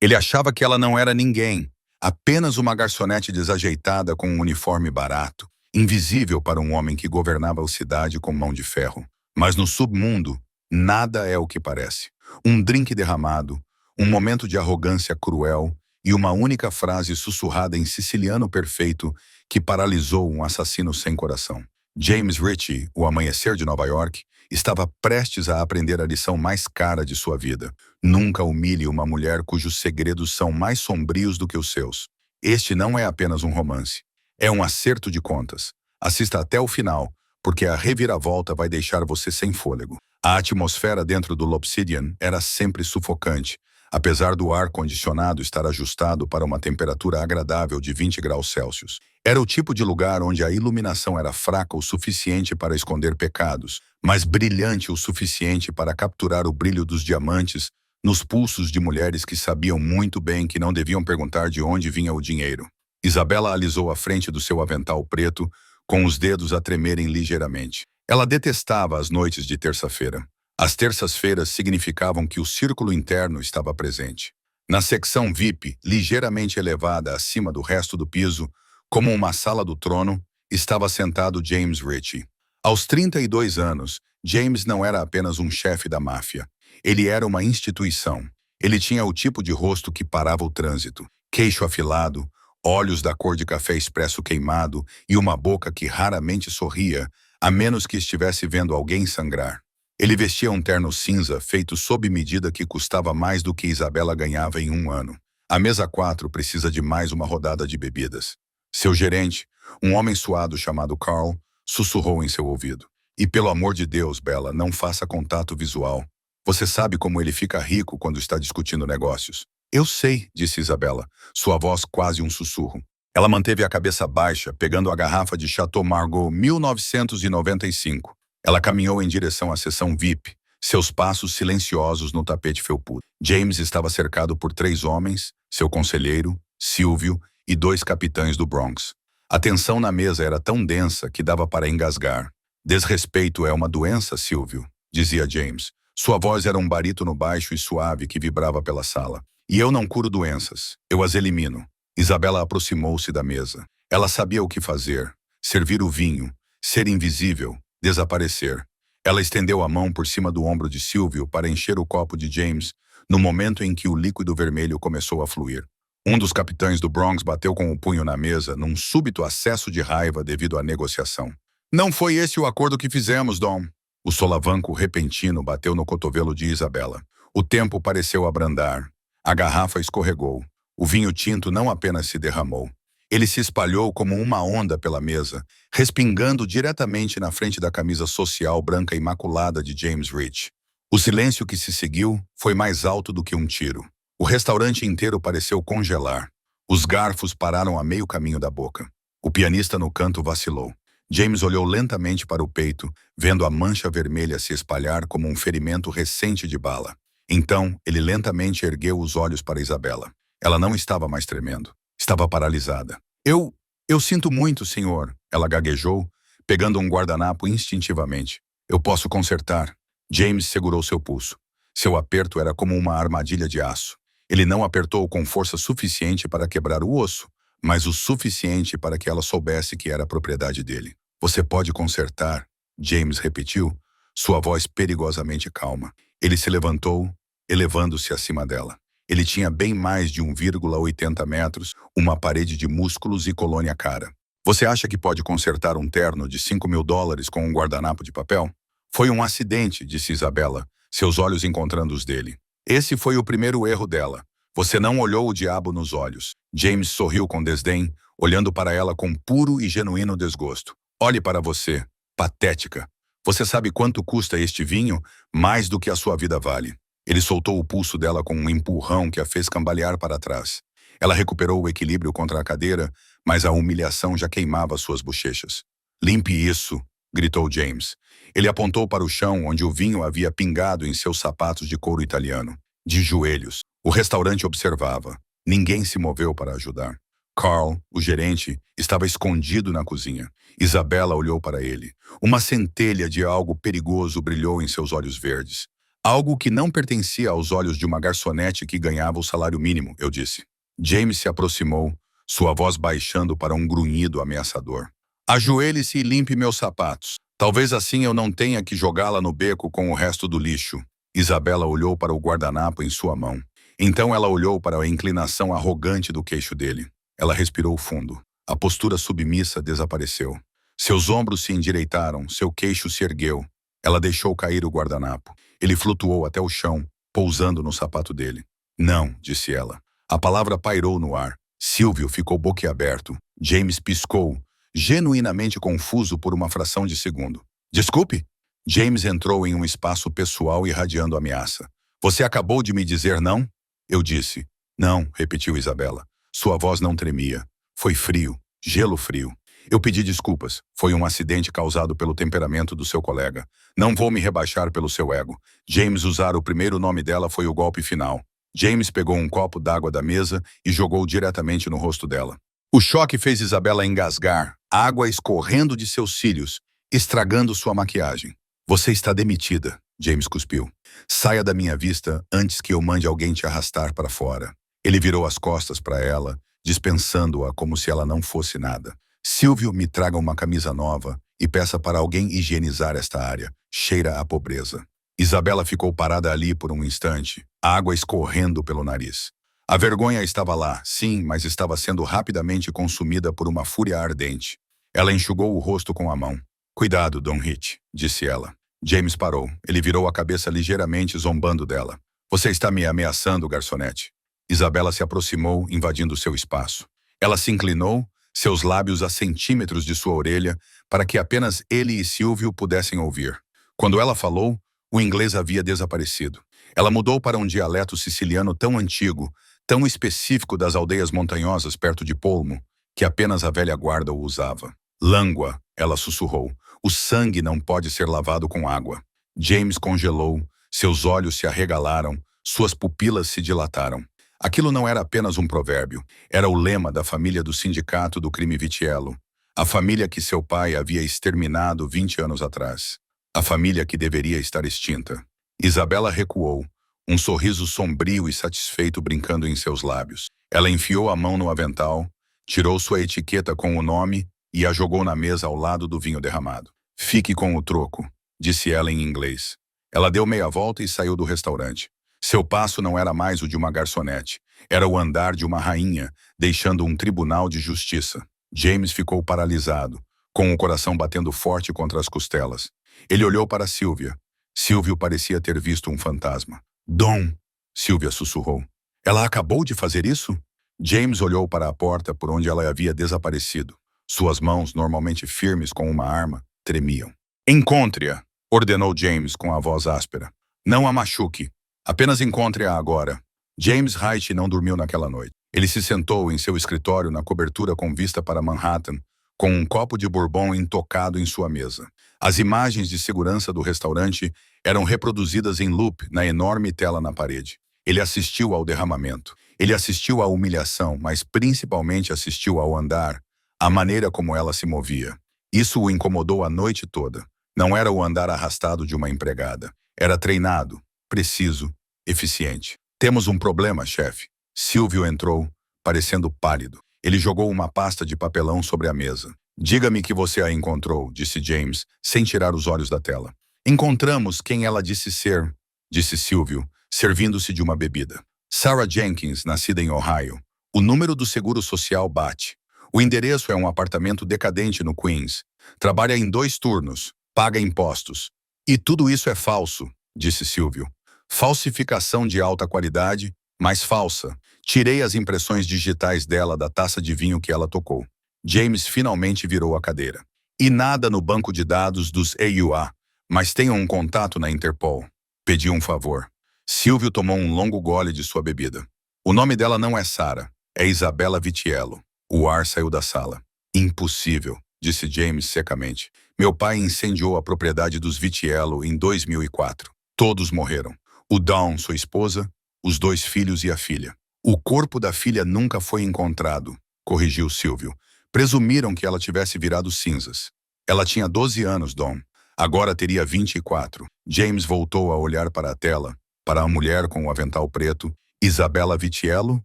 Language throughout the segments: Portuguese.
Ele achava que ela não era ninguém, apenas uma garçonete desajeitada com um uniforme barato, invisível para um homem que governava a cidade com mão de ferro. Mas no submundo, nada é o que parece. Um drink derramado, um momento de arrogância cruel e uma única frase sussurrada em siciliano perfeito que paralisou um assassino sem coração. James Ritchie, O Amanhecer de Nova York, estava prestes a aprender a lição mais cara de sua vida. Nunca humilhe uma mulher cujos segredos são mais sombrios do que os seus. Este não é apenas um romance. É um acerto de contas. Assista até o final, porque a reviravolta vai deixar você sem fôlego. A atmosfera dentro do L'Obsidian era sempre sufocante, apesar do ar-condicionado estar ajustado para uma temperatura agradável de 20 graus Celsius. Era o tipo de lugar onde a iluminação era fraca o suficiente para esconder pecados, mas brilhante o suficiente para capturar o brilho dos diamantes nos pulsos de mulheres que sabiam muito bem que não deviam perguntar de onde vinha o dinheiro. Isabela alisou a frente do seu avental preto, com os dedos a tremerem ligeiramente. Ela detestava as noites de terça-feira. As terças-feiras significavam que o círculo interno estava presente. Na secção VIP, ligeiramente elevada acima do resto do piso, como uma sala do trono, estava sentado James Ritchie. Aos 32 anos, James não era apenas um chefe da máfia. Ele era uma instituição. Ele tinha o tipo de rosto que parava o trânsito, queixo afilado, olhos da cor de café expresso queimado e uma boca que raramente sorria, a menos que estivesse vendo alguém sangrar. Ele vestia um terno cinza feito sob medida que custava mais do que Isabela ganhava em um ano. A mesa 4 precisa de mais uma rodada de bebidas. Seu gerente, um homem suado chamado Carl, sussurrou em seu ouvido. E pelo amor de Deus, Bella, não faça contato visual. Você sabe como ele fica rico quando está discutindo negócios. Eu sei, disse Isabela, sua voz quase um sussurro. Ela manteve a cabeça baixa, pegando a garrafa de Chateau Margaux 1995. Ela caminhou em direção à seção VIP, seus passos silenciosos no tapete felpudo. James estava cercado por 3 homens, seu conselheiro, Silvio, e 2 capitães do Bronx. A tensão na mesa era tão densa que dava para engasgar. Desrespeito é uma doença, Silvio, dizia James. Sua voz era um barítono baixo e suave que vibrava pela sala. E eu não curo doenças, eu as elimino. Isabela aproximou-se da mesa. Ela sabia o que fazer. Servir o vinho, ser invisível, desaparecer. Ela estendeu a mão por cima do ombro de Silvio para encher o copo de James, no momento em que o líquido vermelho começou a fluir. Um dos capitães do Bronx bateu com o punho na mesa num súbito acesso de raiva devido à negociação. Não foi esse o acordo que fizemos, Dom. O solavanco repentino bateu no cotovelo de Isabela. O tempo pareceu abrandar. A garrafa escorregou. O vinho tinto não apenas se derramou. Ele se espalhou como uma onda pela mesa, respingando diretamente na frente da camisa social branca imaculada de James Ritchie. O silêncio que se seguiu foi mais alto do que um tiro. O restaurante inteiro pareceu congelar. Os garfos pararam a meio caminho da boca. O pianista no canto vacilou. James olhou lentamente para o peito, vendo a mancha vermelha se espalhar como um ferimento recente de bala. Então, ele lentamente ergueu os olhos para Isabela. Ela não estava mais tremendo. Estava paralisada. Eu sinto muito, senhor, ela gaguejou, pegando um guardanapo instintivamente. Eu posso consertar. James segurou seu pulso. Seu aperto era como uma armadilha de aço. Ele não apertou com força suficiente para quebrar o osso, mas o suficiente para que ela soubesse que era propriedade dele. Você pode consertar, James repetiu, sua voz perigosamente calma. Ele se levantou, elevando-se acima dela. Ele tinha bem mais de 1,80 metros, uma parede de músculos e colônia cara. Você acha que pode consertar um terno de $5.000 com um guardanapo de papel? Foi um acidente, disse Isabela, seus olhos encontrando os dele. Esse foi o primeiro erro dela. Você não olhou o diabo nos olhos. James sorriu com desdém, olhando para ela com puro e genuíno desgosto. Olhe para você, patética. Você sabe quanto custa este vinho? Mais do que a sua vida vale. Ele soltou o pulso dela com um empurrão que a fez cambalear para trás. Ela recuperou o equilíbrio contra a cadeira, mas a humilhação já queimava suas bochechas. Limpe isso, gritou James. Ele apontou para o chão onde o vinho havia pingado em seus sapatos de couro italiano. De joelhos. O restaurante observava. Ninguém se moveu para ajudar. Carl, o gerente, estava escondido na cozinha. Isabela olhou para ele. Uma centelha de algo perigoso brilhou em seus olhos verdes. Algo que não pertencia aos olhos de uma garçonete que ganhava o salário mínimo, eu disse. James se aproximou, sua voz baixando para um grunhido ameaçador. Ajoelhe-se e limpe meus sapatos. Talvez assim eu não tenha que jogá-la no beco com o resto do lixo. Isabela olhou para o guardanapo em sua mão. Então ela olhou para a inclinação arrogante do queixo dele. Ela respirou fundo. A postura submissa desapareceu. Seus ombros se endireitaram, seu queixo se ergueu. Ela deixou cair o guardanapo. Ele flutuou até o chão, pousando no sapato dele. Não, disse ela. A palavra pairou no ar. Silvio ficou boquiaberto. James piscou, genuinamente confuso por uma fração de segundo. Desculpe? James entrou em um espaço pessoal irradiando ameaça. Você acabou de me dizer não? Eu disse. Não, repetiu Isabela. Sua voz não tremia. Foi frio, gelo frio. Eu pedi desculpas. Foi um acidente causado pelo temperamento do seu colega. Não vou me rebaixar pelo seu ego. James usar o primeiro nome dela foi o golpe final. James pegou um copo d'água da mesa e jogou diretamente no rosto dela. O choque fez Isabela engasgar, água escorrendo de seus cílios, estragando sua maquiagem. Você está demitida, James cuspiu. Saia da minha vista antes que eu mande alguém te arrastar para fora. Ele virou as costas para ela, dispensando-a como se ela não fosse nada. Silvio, me traga uma camisa nova e peça para alguém higienizar esta área. Cheira a pobreza. Isabela ficou parada ali por um instante, a água escorrendo pelo nariz. A vergonha estava lá, sim, mas estava sendo rapidamente consumida por uma fúria ardente. Ela enxugou o rosto com a mão. Cuidado, Don Hitch, disse ela. James parou. Ele virou a cabeça ligeiramente, zombando dela. Você está me ameaçando, garçonete. Isabela se aproximou, invadindo seu espaço. Ela se inclinou, seus lábios a centímetros de sua orelha, para que apenas ele e Silvio pudessem ouvir. Quando ela falou, o inglês havia desaparecido. Ela mudou para um dialeto siciliano tão antigo, tão específico das aldeias montanhosas perto de Polmo, que apenas a velha guarda o usava. Langua, ela sussurrou. O sangue não pode ser lavado com água. James congelou, seus olhos se arregalaram, suas pupilas se dilataram. Aquilo não era apenas um provérbio, era o lema da família do sindicato do crime Vitiello. A família que seu pai havia exterminado 20 anos atrás. A família que deveria estar extinta. Isabela recuou, um sorriso sombrio e satisfeito brincando em seus lábios. Ela enfiou a mão no avental, tirou sua etiqueta com o nome e a jogou na mesa ao lado do vinho derramado. Fique com o troco, disse ela em inglês. Ela deu meia volta e saiu do restaurante. Seu passo não era mais o de uma garçonete, era o andar de uma rainha, deixando um tribunal de justiça. James ficou paralisado, com o coração batendo forte contra as costelas. Ele olhou para Sylvia. Silvio parecia ter visto um fantasma. Dom, Sylvia sussurrou. Ela acabou de fazer isso? James olhou para a porta por onde ela havia desaparecido. Suas mãos, normalmente firmes com uma arma, tremiam. Encontre-a, ordenou James com a voz áspera. Não a machuque. Apenas encontre-a agora. James Wright não dormiu naquela noite. Ele se sentou em seu escritório na cobertura com vista para Manhattan, com um copo de bourbon intocado em sua mesa. As imagens de segurança do restaurante eram reproduzidas em loop na enorme tela na parede. Ele assistiu ao derramamento. Ele assistiu à humilhação, mas principalmente assistiu ao andar, à maneira como ela se movia. Isso o incomodou a noite toda. Não era o andar arrastado de uma empregada. Era treinado, preciso, eficiente. Temos um problema, chefe. Silvio entrou, parecendo pálido. Ele jogou uma pasta de papelão sobre a mesa. Diga-me que você a encontrou, disse James, sem tirar os olhos da tela. Encontramos quem ela disse ser, disse Silvio, servindo-se de uma bebida. Sarah Jenkins, nascida em Ohio. O número do seguro social bate. O endereço é um apartamento decadente no Queens. Trabalha em 2 turnos, paga impostos. E tudo isso é falso, disse Silvio. Falsificação de alta qualidade, mas falsa. Tirei as impressões digitais dela da taça de vinho que ela tocou. James finalmente virou a cadeira. E nada no banco de dados dos EUA, mas tenham um contato na Interpol. Pediu um favor. Silvio tomou um longo gole de sua bebida. O nome dela não é Sarah, é Isabela Vitiello. O ar saiu da sala. Impossível, disse James secamente. Meu pai incendiou a propriedade dos Vitiello em 2004. Todos morreram. O Dawn, sua esposa, os 2 filhos e a filha. O corpo da filha nunca foi encontrado, corrigiu Silvio. Presumiram que ela tivesse virado cinzas. Ela tinha 12 anos, Dom. Agora teria 24. James voltou a olhar para a tela, para a mulher com o avental preto, Isabella Vitiello,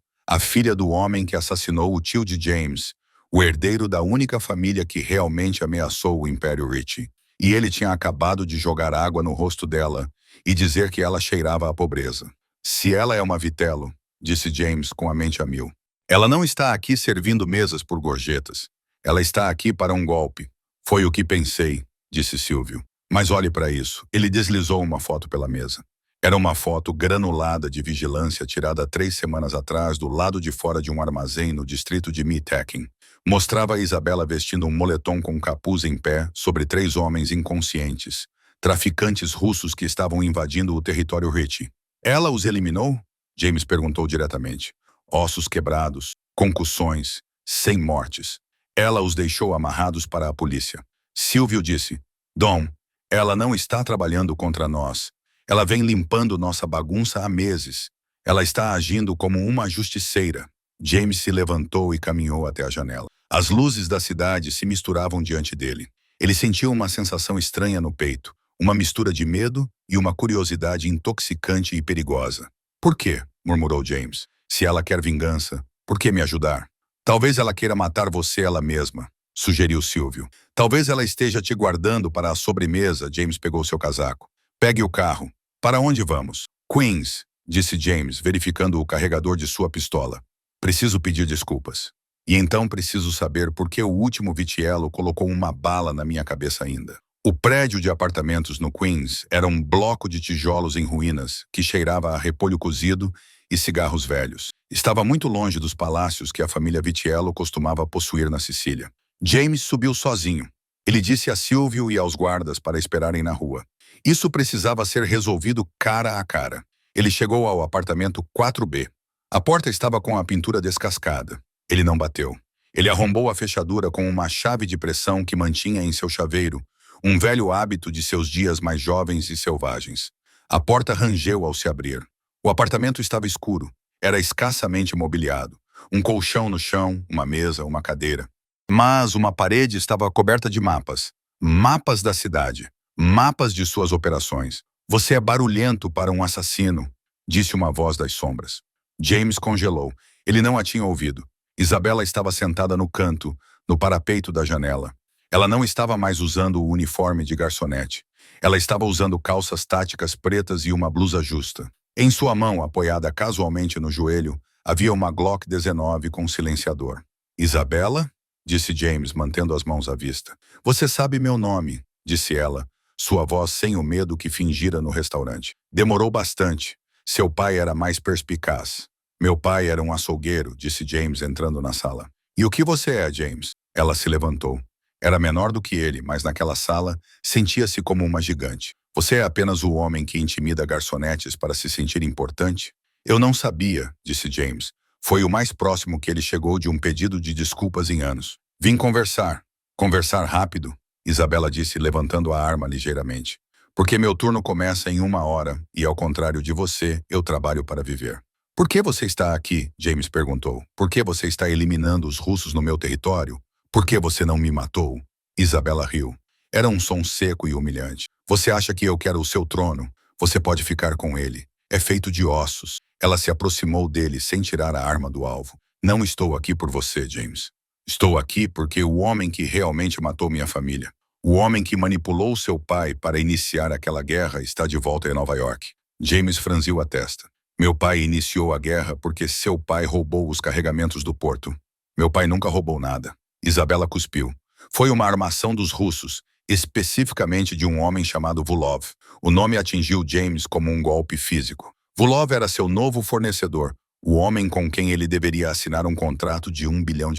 a filha do homem que assassinou o tio de James, o herdeiro da única família que realmente ameaçou o Império Ritchie. E ele tinha acabado de jogar água no rosto dela e dizer que ela cheirava a pobreza. Se ela é uma Vitello, disse James com a mente a mil. Ela não está aqui servindo mesas por gorjetas. Ela está aqui para um golpe. Foi o que pensei, disse Silvio. Mas olhe para isso. Ele deslizou uma foto pela mesa. Era uma foto granulada de vigilância tirada 3 semanas atrás do lado de fora de um armazém no distrito de Meatpacking. Mostrava a Isabella vestindo um moletom com capuz em pé sobre 3 homens inconscientes, traficantes russos que estavam invadindo o território Ritchie. Ela os eliminou? James perguntou diretamente. Ossos quebrados, concussões, sem mortes. Ela os deixou amarrados para a polícia. Silvio disse, Dom, ela não está trabalhando contra nós. Ela vem limpando nossa bagunça há meses. Ela está agindo como uma justiceira. James se levantou e caminhou até a janela. As luzes da cidade se misturavam diante dele. Ele sentiu uma sensação estranha no peito, uma mistura de medo e uma curiosidade intoxicante e perigosa. Por quê? Murmurou James. Se ela quer vingança, por que me ajudar? Talvez ela queira matar você ela mesma, sugeriu Silvio. Talvez ela esteja te guardando para a sobremesa. James pegou seu casaco. Pegue o carro. Para onde vamos? Queens, disse James, verificando o carregador de sua pistola. Preciso pedir desculpas. E então preciso saber por que o último Vitiello colocou uma bala na minha cabeça ainda. O prédio de apartamentos no Queens era um bloco de tijolos em ruínas que cheirava a repolho cozido e cigarros velhos. Estava muito longe dos palácios que a família Vitiello costumava possuir na Sicília. James subiu sozinho. Ele disse a Silvio e aos guardas para esperarem na rua. Isso precisava ser resolvido cara a cara. Ele chegou ao apartamento 4B. A porta estava com a pintura descascada. Ele não bateu. Ele arrombou a fechadura com uma chave de pressão que mantinha em seu chaveiro, um velho hábito de seus dias mais jovens e selvagens. A porta rangeu ao se abrir. O apartamento estava escuro. Era escassamente mobiliado. Um colchão no chão, uma mesa, uma cadeira. Mas uma parede estava coberta de mapas. Mapas da cidade. Mapas de suas operações. Você é barulhento para um assassino, disse uma voz das sombras. James congelou. Ele não a tinha ouvido. Isabella estava sentada no canto, no parapeito da janela. Ela não estava mais usando o uniforme de garçonete. Ela estava usando calças táticas pretas e uma blusa justa. Em sua mão, apoiada casualmente no joelho, havia uma Glock 19 com silenciador. Isabella? Disse James, mantendo as mãos à vista. Você sabe meu nome, disse ela, sua voz sem o medo que fingira no restaurante. Demorou bastante. Seu pai era mais perspicaz. Meu pai era um açougueiro, disse James entrando na sala. E o que você é, James? Ela se levantou. Era menor do que ele, mas naquela sala sentia-se como uma gigante. Você é apenas o homem que intimida garçonetes para se sentir importante? Eu não sabia, disse James. Foi o mais próximo que ele chegou de um pedido de desculpas em anos. Vim conversar. Conversar rápido, Isabella disse, levantando a arma ligeiramente. Porque meu turno começa em 1 hora e, ao contrário de você, eu trabalho para viver. Por que você está aqui? James perguntou. Por que você está eliminando os russos no meu território? Por que você não me matou? Isabella riu. Era um som seco e humilhante. Você acha que eu quero o seu trono? Você pode ficar com ele. É feito de ossos. Ela se aproximou dele sem tirar a arma do alvo. Não estou aqui por você, James. Estou aqui porque o homem que realmente matou minha família, o homem que manipulou seu pai para iniciar aquela guerra está de volta em Nova York. James franziu a testa. Meu pai iniciou a guerra porque seu pai roubou os carregamentos do porto. Meu pai nunca roubou nada. Isabella cuspiu. Foi uma armação dos russos, especificamente de um homem chamado Vulov. O nome atingiu James como um golpe físico. Vulov era seu novo fornecedor, o homem com quem ele deveria assinar um contrato de $1 bilhão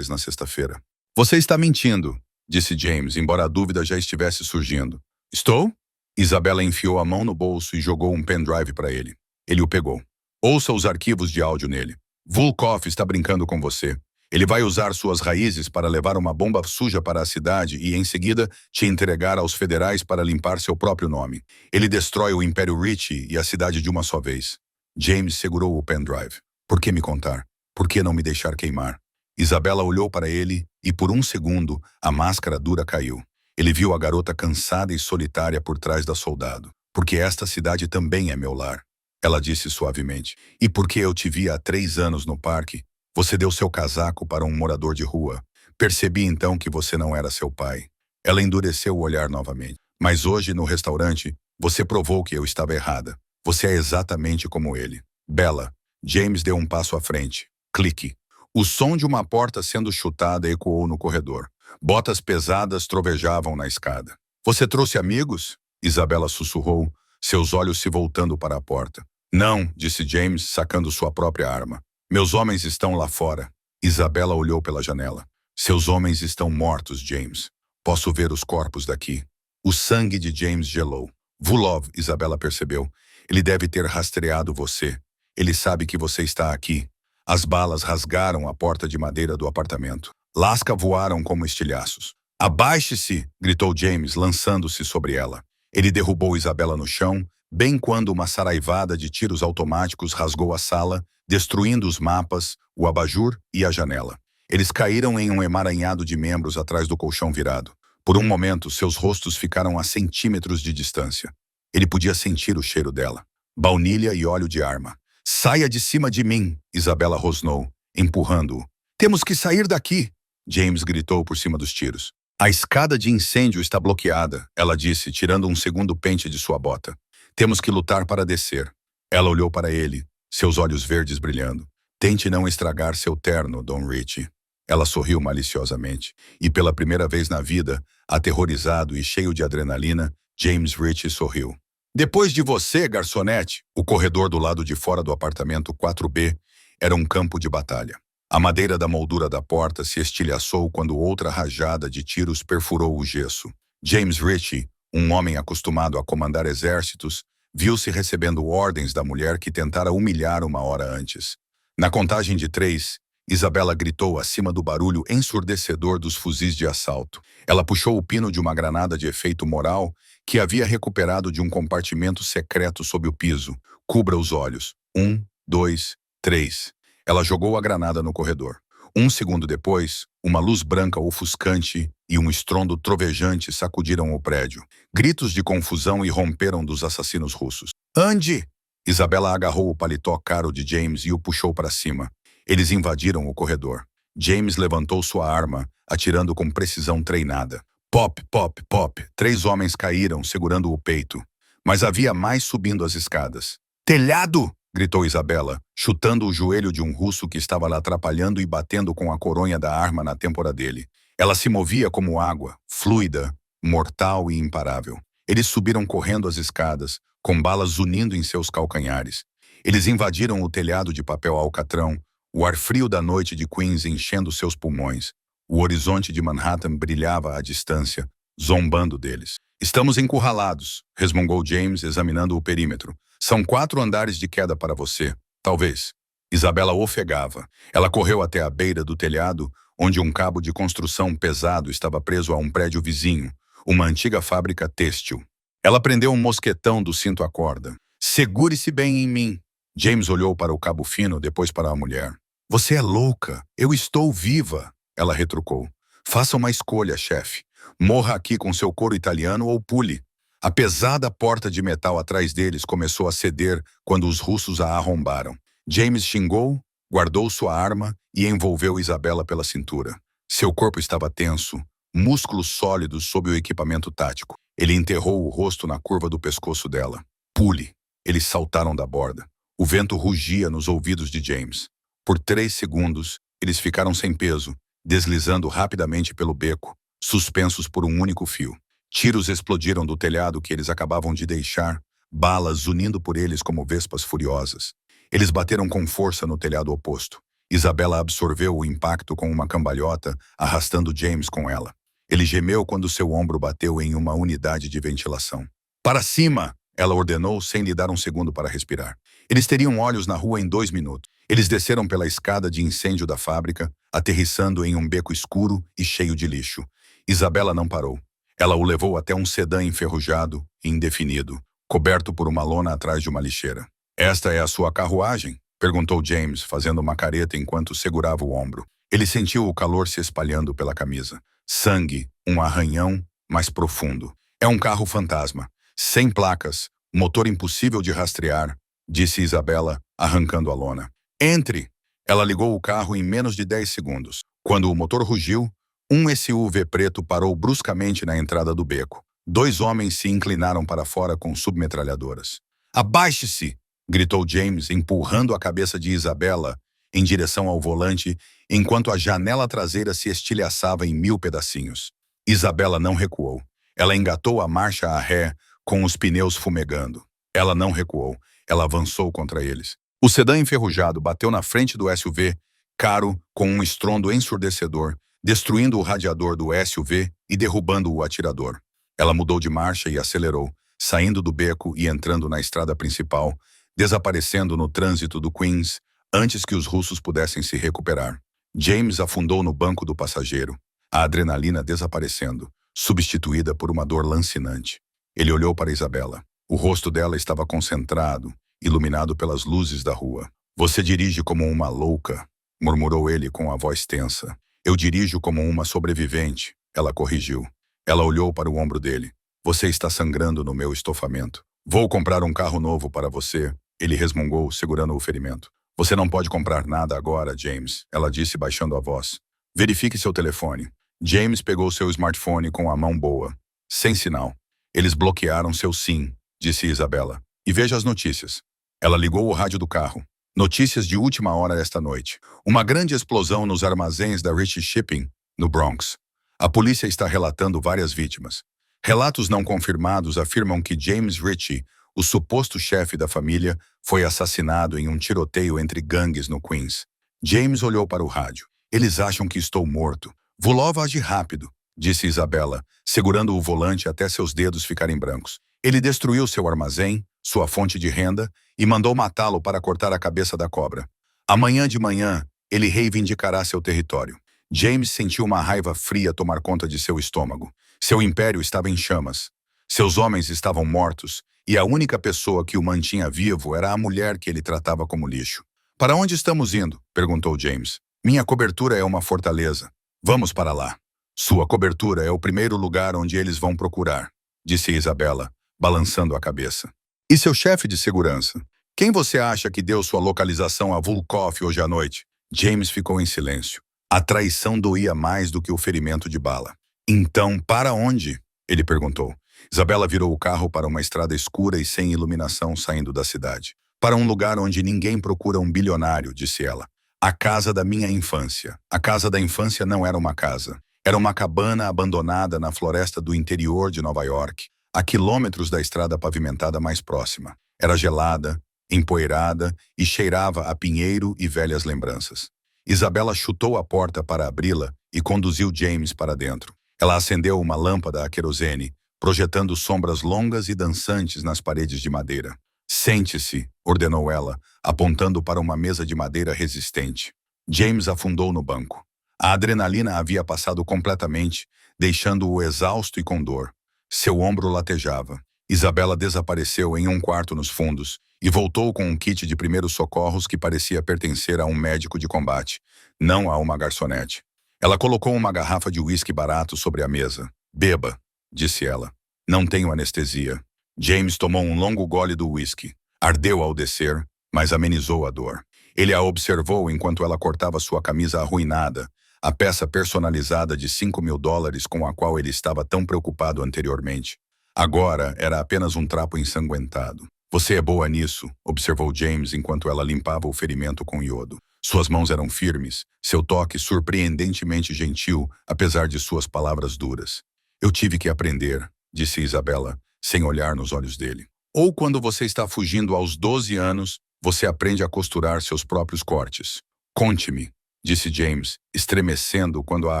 na sexta-feira. Você está mentindo, disse James, embora a dúvida já estivesse surgindo. Estou? Isabella enfiou a mão no bolso e jogou um pendrive para ele. Ele o pegou. Ouça os arquivos de áudio nele. Volkov está brincando com você. Ele vai usar suas raízes para levar uma bomba suja para a cidade e, em seguida, te entregar aos federais para limpar seu próprio nome. Ele destrói o Império Ritchie e a cidade de uma só vez. James segurou o pendrive. Por que me contar? Por que não me deixar queimar? Isabella olhou para ele e, por um segundo, a máscara dura caiu. Ele viu a garota cansada e solitária por trás da soldado. Porque esta cidade também é meu lar, ela disse suavemente. E porque eu te vi há 3 anos no parque, você deu seu casaco para um morador de rua. Percebi então que você não era seu pai. Ela endureceu o olhar novamente. Mas hoje, no restaurante, você provou que eu estava errada. Você é exatamente como ele. Bella, James deu um passo à frente. Clique. O som de uma porta sendo chutada ecoou no corredor. Botas pesadas trovejavam na escada. Você trouxe amigos? Isabela sussurrou, seus olhos se voltando para a porta. Não, disse James, sacando sua própria arma. Meus homens estão lá fora. Isabela olhou pela janela. Seus homens estão mortos, James. Posso ver os corpos daqui. O sangue de James gelou. Vulov, Isabela percebeu. Ele deve ter rastreado você. Ele sabe que você está aqui. As balas rasgaram a porta de madeira do apartamento. Lasca voaram como estilhaços. Abaixe-se! Gritou James, lançando-se sobre ela. Ele derrubou Isabela no chão, bem quando uma saraivada de tiros automáticos rasgou a sala, destruindo os mapas, o abajur e a janela. Eles caíram em um emaranhado de membros atrás do colchão virado. Por um momento, seus rostos ficaram a centímetros de distância. Ele podia sentir o cheiro dela. Baunilha e óleo de arma. Saia de cima de mim, Isabela rosnou, empurrando-o. Temos que sair daqui, James gritou por cima dos tiros. A escada de incêndio está bloqueada, ela disse, tirando um segundo pente de sua bota. Temos que lutar para descer. Ela olhou para ele, seus olhos verdes brilhando. Tente não estragar seu terno, Don Ritchie. Ela sorriu maliciosamente, e pela primeira vez na vida, aterrorizado e cheio de adrenalina, James Ritchie sorriu. Depois de você, garçonete, o corredor do lado de fora do apartamento 4B era um campo de batalha. A madeira da moldura da porta se estilhaçou quando outra rajada de tiros perfurou o gesso. James Ritchie, um homem acostumado a comandar exércitos, viu-se recebendo ordens da mulher que tentara humilhar uma hora antes. Na contagem de 3, Isabela gritou acima do barulho ensurdecedor dos fuzis de assalto. Ela puxou o pino de uma granada de efeito moral que havia recuperado de um compartimento secreto sob o piso. Cubra os olhos. 1, 2, 3. Ela jogou a granada no corredor. Um segundo depois, uma luz branca ofuscante e um estrondo trovejante sacudiram o prédio. Gritos de confusão irromperam dos assassinos russos. Ande! Isabela agarrou o paletó caro de James e o puxou para cima. Eles invadiram o corredor. James levantou sua arma, atirando com precisão treinada. Pop, pop, pop. 3 homens caíram, segurando o peito. Mas havia mais subindo as escadas. Telhado! Gritou Isabela, chutando o joelho de um russo que estava lá atrapalhando e batendo com a coronha da arma na têmpora dele. Ela se movia como água, fluida, mortal e imparável. Eles subiram correndo as escadas, com balas zunindo em seus calcanhares. Eles invadiram o telhado de papel alcatrão, o ar frio da noite de Queens enchendo seus pulmões. O horizonte de Manhattan brilhava à distância, zombando deles. Estamos encurralados, resmungou James, examinando o perímetro. São 4 andares de queda para você, talvez. Isabela ofegava. Ela correu até a beira do telhado, onde um cabo de construção pesado estava preso a um prédio vizinho, uma antiga fábrica têxtil. Ela prendeu um mosquetão do cinto à corda. Segure-se bem em mim. James olhou para o cabo fino, depois para a mulher. Você é louca. Eu estou viva. Ela retrucou. Faça uma escolha, chefe. Morra aqui com seu couro italiano ou pule. A pesada porta de metal atrás deles começou a ceder quando os russos a arrombaram. James xingou, guardou sua arma e envolveu Isabela pela cintura. Seu corpo estava tenso, músculos sólidos sob o equipamento tático. Ele enterrou o rosto na curva do pescoço dela. Pule! Eles saltaram da borda. O vento rugia nos ouvidos de James. Por 3 segundos, eles ficaram sem peso, deslizando rapidamente pelo beco, suspensos por um único fio. Tiros explodiram do telhado que eles acabavam de deixar, balas unindo por eles como vespas furiosas. Eles bateram com força no telhado oposto. Isabela absorveu o impacto com uma cambalhota, arrastando James com ela. Ele gemeu quando seu ombro bateu em uma unidade de ventilação. Para cima! Ela ordenou sem lhe dar um segundo para respirar. Eles teriam olhos na rua em 2 minutos. Eles desceram pela escada de incêndio da fábrica, aterrissando em um beco escuro e cheio de lixo. Isabela não parou. Ela o levou até um sedã enferrujado e indefinido, coberto por uma lona atrás de uma lixeira. Esta é a sua carruagem? Perguntou James, fazendo uma careta enquanto segurava o ombro. Ele sentiu o calor se espalhando pela camisa. Sangue, um arranhão mas profundo. É um carro fantasma, sem placas, motor impossível de rastrear, disse Isabela, arrancando a lona. Entre! Ela ligou o carro em menos de 10 segundos. Quando o motor rugiu, um SUV preto parou bruscamente na entrada do beco. 2 homens se inclinaram para fora com submetralhadoras. Abaixe-se! Gritou James, empurrando a cabeça de Isabela em direção ao volante, enquanto a janela traseira se estilhaçava em 1000 pedacinhos. Isabela não recuou. Ela engatou a marcha a ré, com os pneus fumegando. Ela não recuou. Ela avançou contra eles. O sedã enferrujado bateu na frente do SUV, caro, com um estrondo ensurdecedor, destruindo o radiador do SUV e derrubando o atirador. Ela mudou de marcha e acelerou, saindo do beco e entrando na estrada principal, desaparecendo no trânsito do Queens antes que os russos pudessem se recuperar. James afundou no banco do passageiro, a adrenalina desaparecendo, substituída por uma dor lancinante. Ele olhou para Isabela. O rosto dela estava concentrado, iluminado pelas luzes da rua. Você dirige como uma louca, murmurou ele com a voz tensa. Eu dirijo como uma sobrevivente, ela corrigiu. Ela olhou para o ombro dele. Você está sangrando no meu estofamento. Vou comprar um carro novo para você, ele resmungou, segurando o ferimento. Você não pode comprar nada agora, James, ela disse baixando a voz. Verifique seu telefone. James pegou seu smartphone com a mão boa. Sem sinal. Eles bloquearam seu SIM, disse Isabela. E veja as notícias. Ela ligou o rádio do carro. Notícias de última hora esta noite. Uma grande explosão nos armazéns da Rich Shipping, no Bronx. A polícia está relatando várias vítimas. Relatos não confirmados afirmam que James Ritchie, o suposto chefe da família, foi assassinado em um tiroteio entre gangues no Queens. James olhou para o rádio. Eles acham que estou morto. Vulov age rápido, disse Isabela, segurando o volante até seus dedos ficarem brancos. Ele destruiu seu armazém, sua fonte de renda, e mandou matá-lo para cortar a cabeça da cobra. Amanhã de manhã, ele reivindicará seu território. James sentiu uma raiva fria tomar conta de seu estômago. Seu império estava em chamas. Seus homens estavam mortos, e a única pessoa que o mantinha vivo era a mulher que ele tratava como lixo. Para onde estamos indo? Perguntou James. Minha cobertura é uma fortaleza. Vamos para lá. Sua cobertura é o primeiro lugar onde eles vão procurar, disse Isabela, balançando a cabeça. E seu chefe de segurança? Quem você acha que deu sua localização a Volkov hoje à noite? James ficou em silêncio. A traição doía mais do que o ferimento de bala. Então, para onde? Ele perguntou. Isabela virou o carro para uma estrada escura e sem iluminação saindo da cidade. Para um lugar onde ninguém procura um bilionário, disse ela. A casa da minha infância. A casa da infância não era uma casa. Era uma cabana abandonada na floresta do interior de Nova York, a quilômetros da estrada pavimentada mais próxima. Era gelada, empoeirada e cheirava a pinheiro e velhas lembranças. Isabela chutou a porta para abri-la e conduziu James para dentro. Ela acendeu uma lâmpada a querosene, projetando sombras longas e dançantes nas paredes de madeira. Sente-se, ordenou ela, apontando para uma mesa de madeira resistente. James afundou no banco. A adrenalina havia passado completamente, deixando-o exausto e com dor. Seu ombro latejava. Isabela desapareceu em um quarto nos fundos e voltou com um kit de primeiros socorros que parecia pertencer a um médico de combate, não a uma garçonete. Ela colocou uma garrafa de uísque barato sobre a mesa. Beba, disse ela. Não tenho anestesia. James tomou um longo gole do uísque. Ardeu ao descer, mas amenizou a dor. Ele a observou enquanto ela cortava sua camisa arruinada, a peça personalizada de $5.000 com a qual ele estava tão preocupado anteriormente. Agora era apenas um trapo ensanguentado. Você é boa nisso, observou James enquanto ela limpava o ferimento com iodo. Suas mãos eram firmes, seu toque surpreendentemente gentil, apesar de suas palavras duras. Eu tive que aprender, disse Isabela, sem olhar nos olhos dele. Ou quando você está fugindo aos 12 anos, você aprende a costurar seus próprios cortes. Conte-me, disse James, estremecendo quando a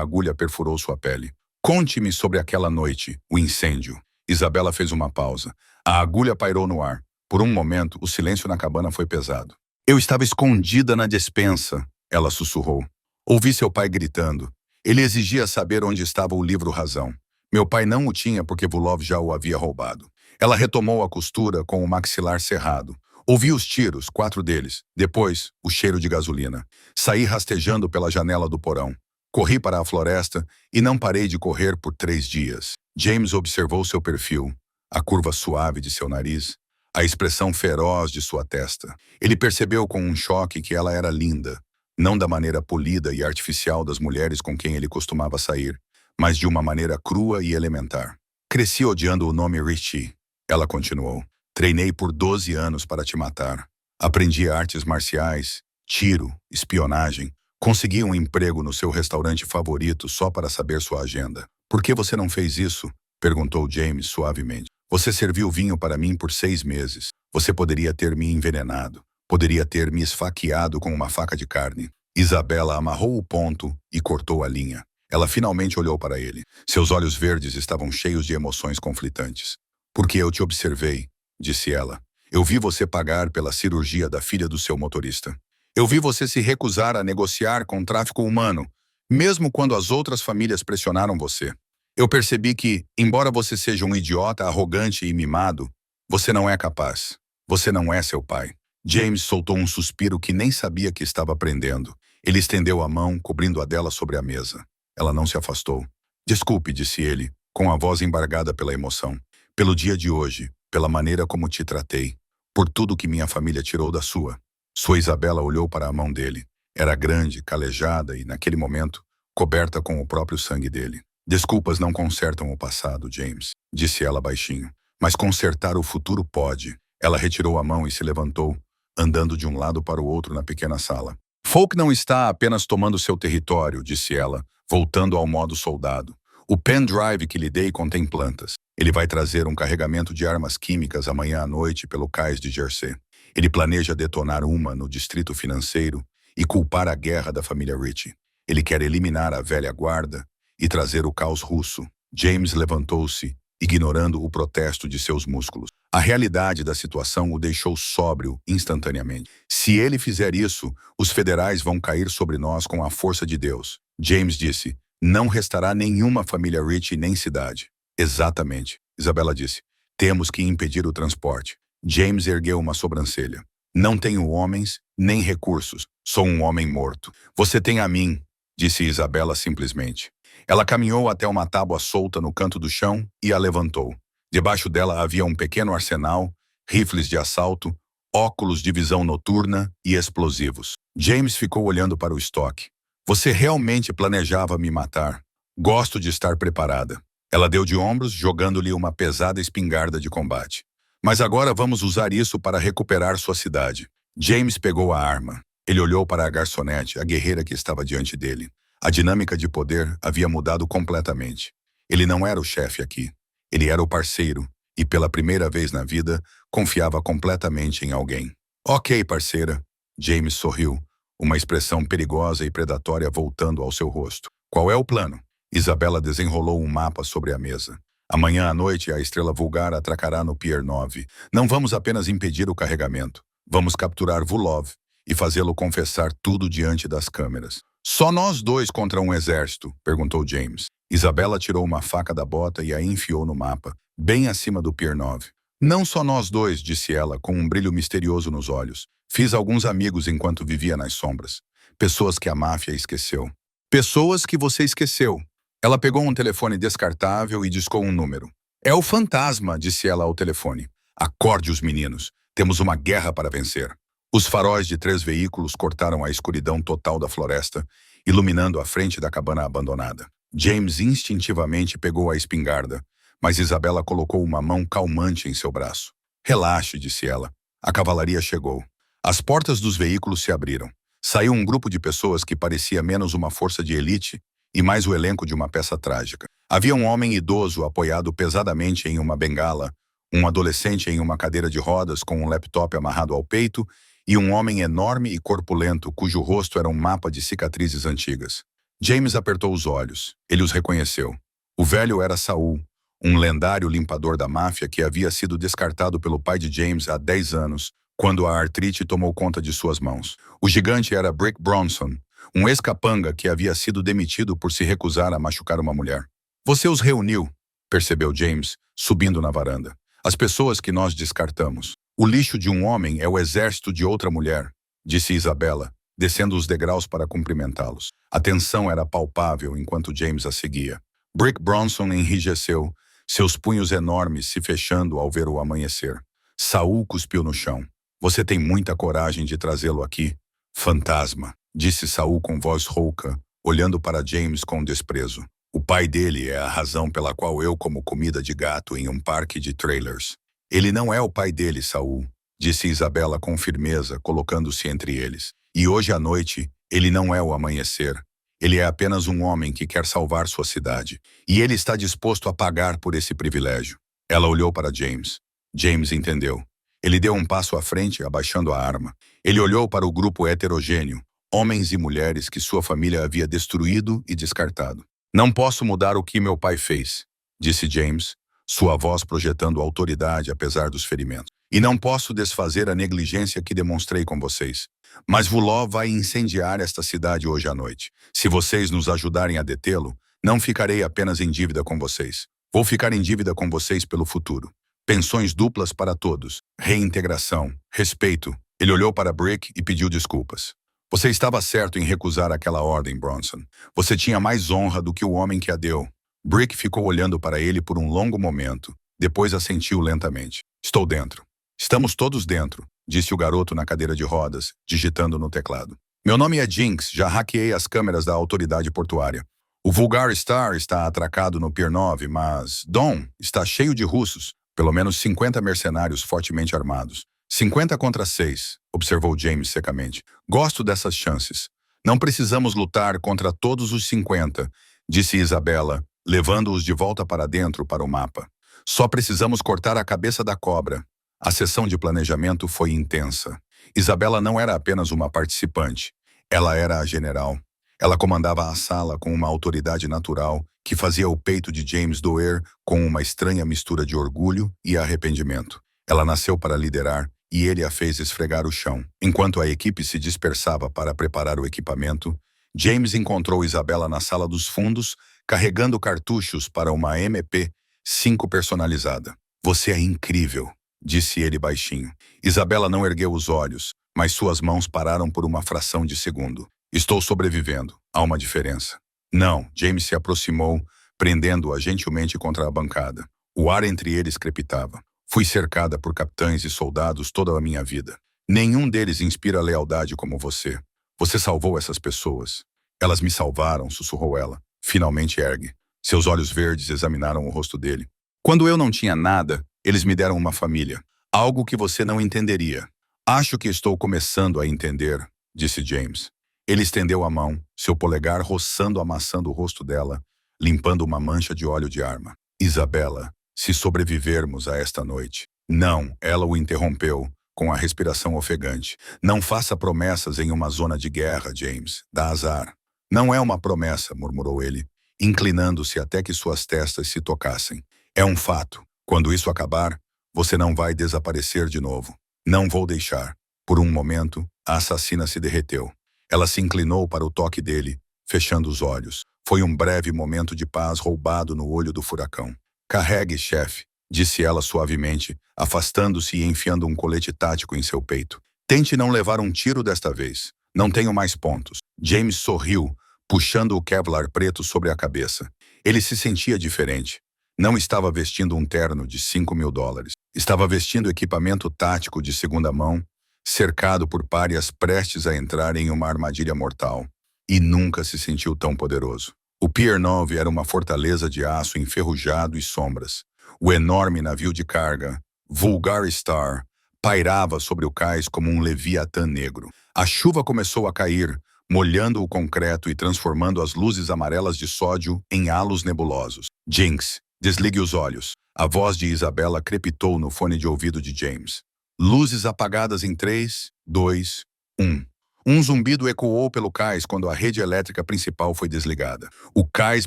agulha perfurou sua pele. Conte-me sobre aquela noite, o incêndio. Isabela fez uma pausa. A agulha pairou no ar. Por um momento, o silêncio na cabana foi pesado. Eu estava escondida na despensa, ela sussurrou. Ouvi seu pai gritando. Ele exigia saber onde estava o livro Razão. Meu pai não o tinha porque Vulov já o havia roubado. Ela retomou a costura com o maxilar cerrado. Ouvi os tiros, 4 deles. Depois, o cheiro de gasolina. Saí rastejando pela janela do porão. Corri para a floresta e não parei de correr por 3 dias. James observou seu perfil, a curva suave de seu nariz, a expressão feroz de sua testa. Ele percebeu com um choque que ela era linda, não da maneira polida e artificial das mulheres com quem ele costumava sair, mas de uma maneira crua e elementar. Cresci odiando o nome Richie, ela continuou. Treinei por 12 anos para te matar. Aprendi artes marciais, tiro, espionagem. Consegui um emprego no seu restaurante favorito só para saber sua agenda. Por que você não fez isso? Perguntou James suavemente. Você serviu vinho para mim por 6 meses. Você poderia ter me envenenado. Poderia ter me esfaqueado com uma faca de carne. Isabela amarrou o ponto e cortou a linha. Ela finalmente olhou para ele. Seus olhos verdes estavam cheios de emoções conflitantes. Porque eu te observei, disse ela. Eu vi você pagar pela cirurgia da filha do seu motorista. Eu vi você se recusar a negociar com tráfico humano, mesmo quando as outras famílias pressionaram você. Eu percebi que, embora você seja um idiota arrogante e mimado, você não é capaz. Você não é seu pai. James soltou um suspiro que nem sabia que estava aprendendo. Ele estendeu a mão, cobrindo a dela sobre a mesa. Ela não se afastou. Desculpe, disse ele, com a voz embargada pela emoção. Pelo dia de hoje, pela maneira como te tratei, por tudo que minha família tirou da sua. Sua Isabela olhou para a mão dele. Era grande, calejada e, naquele momento, coberta com o próprio sangue dele. Desculpas não consertam o passado, James, disse ela baixinho. Mas consertar o futuro pode. Ela retirou a mão e se levantou, andando de um lado para o outro na pequena sala. Folk não está apenas tomando seu território, disse ela, voltando ao modo soldado. O pendrive que lhe dei contém plantas. Ele vai trazer um carregamento de armas químicas amanhã à noite pelo cais de Jersey. Ele planeja detonar uma no distrito financeiro e culpar a guerra da família Ritchie. Ele quer eliminar a velha guarda e trazer o caos russo. James levantou-se, ignorando o protesto de seus músculos. A realidade da situação o deixou sóbrio instantaneamente. Se ele fizer isso, os federais vão cair sobre nós com a força de Deus. James disse, não restará nenhuma família Ritchie nem cidade. Exatamente, Isabela disse. Temos que impedir o transporte. James ergueu uma sobrancelha. Não tenho homens, nem recursos. Sou um homem morto. Você tem a mim, disse Isabela simplesmente. Ela caminhou até uma tábua solta no canto do chão e a levantou. Debaixo dela havia um pequeno arsenal, rifles de assalto, óculos de visão noturna e explosivos. James ficou olhando para o estoque. Você realmente planejava me matar. Gosto de estar preparada. Ela deu de ombros, jogando-lhe uma pesada espingarda de combate. Mas agora vamos usar isso para recuperar sua cidade. James pegou a arma. Ele olhou para a garçonete, a guerreira que estava diante dele. A dinâmica de poder havia mudado completamente. Ele não era o chefe aqui. Ele era o parceiro, e pela primeira vez na vida, confiava completamente em alguém. Ok, parceira. James sorriu, uma expressão perigosa e predatória voltando ao seu rosto. Qual é o plano? Isabela desenrolou um mapa sobre a mesa. Amanhã à noite, a Estrela Vulgar atracará no Pier 9. Não vamos apenas impedir o carregamento. Vamos capturar Vulov e fazê-lo confessar tudo diante das câmeras. Só nós dois contra um exército? Perguntou James. Isabela tirou uma faca da bota e a enfiou no mapa, bem acima do Pier 9. Não só nós dois, disse ela, com um brilho misterioso nos olhos. Fiz alguns amigos enquanto vivia nas sombras. Pessoas que a máfia esqueceu. Pessoas que você esqueceu. Ela pegou um telefone descartável e discou um número. É o fantasma, disse ela ao telefone. Acorde os meninos. Temos uma guerra para vencer. Os faróis de 3 veículos cortaram a escuridão total da floresta, iluminando a frente da cabana abandonada. James instintivamente pegou a espingarda, mas Isabela colocou uma mão calmante em seu braço. Relaxe, disse ela. A cavalaria chegou. As portas dos veículos se abriram. Saiu um grupo de pessoas que parecia menos uma força de elite e mais o elenco de uma peça trágica. Havia um homem idoso apoiado pesadamente em uma bengala, um adolescente em uma cadeira de rodas com um laptop amarrado ao peito e um homem enorme e corpulento cujo rosto era um mapa de cicatrizes antigas. James apertou os olhos. Ele os reconheceu. O velho era Saul, um lendário limpador da máfia que havia sido descartado pelo pai de James há 10 anos, quando a artrite tomou conta de suas mãos. O gigante era Brick Bronson, um ex-capanga que havia sido demitido por se recusar a machucar uma mulher. Você os reuniu, percebeu James, subindo na varanda. As pessoas que nós descartamos. O lixo de um homem é o exército de outra mulher, disse Isabela, descendo os degraus para cumprimentá-los. A tensão era palpável enquanto James a seguia. Brick Bronson enrijeceu, seus punhos enormes se fechando ao ver o amanhecer. Saul cuspiu no chão. Você tem muita coragem de trazê-lo aqui? Fantasma, disse Saul com voz rouca, olhando para James com desprezo. O pai dele é a razão pela qual eu como comida de gato em um parque de trailers. Ele não é o pai dele, Saul, disse Isabela com firmeza, colocando-se entre eles. E hoje à noite, ele não é o amanhecer. Ele é apenas um homem que quer salvar sua cidade. E ele está disposto a pagar por esse privilégio. Ela olhou para James. James entendeu. Ele deu um passo à frente, abaixando a arma. Ele olhou para o grupo heterogêneo, homens e mulheres que sua família havia destruído e descartado. Não posso mudar o que meu pai fez, disse James, sua voz projetando autoridade apesar dos ferimentos. E não posso desfazer a negligência que demonstrei com vocês. Mas Vuló vai incendiar esta cidade hoje à noite. Se vocês nos ajudarem a detê-lo, não ficarei apenas em dívida com vocês. Vou ficar em dívida com vocês pelo futuro. Pensões duplas para todos. Reintegração. Respeito. Ele olhou para Brick e pediu desculpas. Você estava certo em recusar aquela ordem, Bronson. Você tinha mais honra do que o homem que a deu. Brick ficou olhando para ele por um longo momento. Depois assentiu lentamente. Estou dentro. Estamos todos dentro, disse o garoto na cadeira de rodas, digitando no teclado. Meu nome é Jinx, já hackeei as câmeras da autoridade portuária. O Vulgar Star está atracado no Pier 9, mas Dom está cheio de russos, pelo menos 50 mercenários fortemente armados. 50 contra 6, observou James secamente. Gosto dessas chances. Não precisamos lutar contra todos os 50, disse Isabela, levando-os de volta para dentro para o mapa. Só precisamos cortar a cabeça da cobra. A sessão de planejamento foi intensa. Isabela não era apenas uma participante. Ela era a general. Ela comandava a sala com uma autoridade natural que fazia o peito de James doer com uma estranha mistura de orgulho e arrependimento. Ela nasceu para liderar e ele a fez esfregar o chão. Enquanto a equipe se dispersava para preparar o equipamento, James encontrou Isabela na sala dos fundos, carregando cartuchos para uma MP5 personalizada. Você é incrível, disse ele baixinho. Isabela não ergueu os olhos, mas suas mãos pararam por uma fração de segundo. Estou sobrevivendo. Há uma diferença. Não, James se aproximou, prendendo-a gentilmente contra a bancada. O ar entre eles crepitava. Fui cercada por capitães e soldados toda a minha vida. Nenhum deles inspira lealdade como você. Você salvou essas pessoas. Elas me salvaram, sussurrou ela. Finalmente ergue. Seus olhos verdes examinaram o rosto dele. Quando eu não tinha nada, eles me deram uma família. Algo que você não entenderia. Acho que estou começando a entender, disse James. Ele estendeu a mão, seu polegar roçando a maçã do rosto dela, limpando uma mancha de óleo de arma. Isabela, se sobrevivermos a esta noite. Não, ela o interrompeu, com a respiração ofegante. Não faça promessas em uma zona de guerra, James. Dá azar. Não é uma promessa, murmurou ele, inclinando-se até que suas testas se tocassem. É um fato. Quando isso acabar, você não vai desaparecer de novo. Não vou deixar. Por um momento, a assassina se derreteu. Ela se inclinou para o toque dele, fechando os olhos. Foi um breve momento de paz roubado no olho do furacão. Carregue, chefe, disse ela suavemente, afastando-se e enfiando um colete tático em seu peito. Tente não levar um tiro desta vez. Não tenho mais pontos. James sorriu, puxando o Kevlar preto sobre a cabeça. Ele se sentia diferente. Não estava vestindo um terno de $5.000. Estava vestindo equipamento tático de segunda mão, cercado por párias prestes a entrar em uma armadilha mortal. E nunca se sentiu tão poderoso. O Pier 9 era uma fortaleza de aço enferrujado e sombras. O enorme navio de carga, Vulgar Star, pairava sobre o cais como um leviatã negro. A chuva começou a cair, molhando o concreto e transformando as luzes amarelas de sódio em halos nebulosos. Jinx, desligue os olhos. A voz de Isabela crepitou no fone de ouvido de James. Luzes apagadas em 3, 2, 1. Um zumbido ecoou pelo cais quando a rede elétrica principal foi desligada. O cais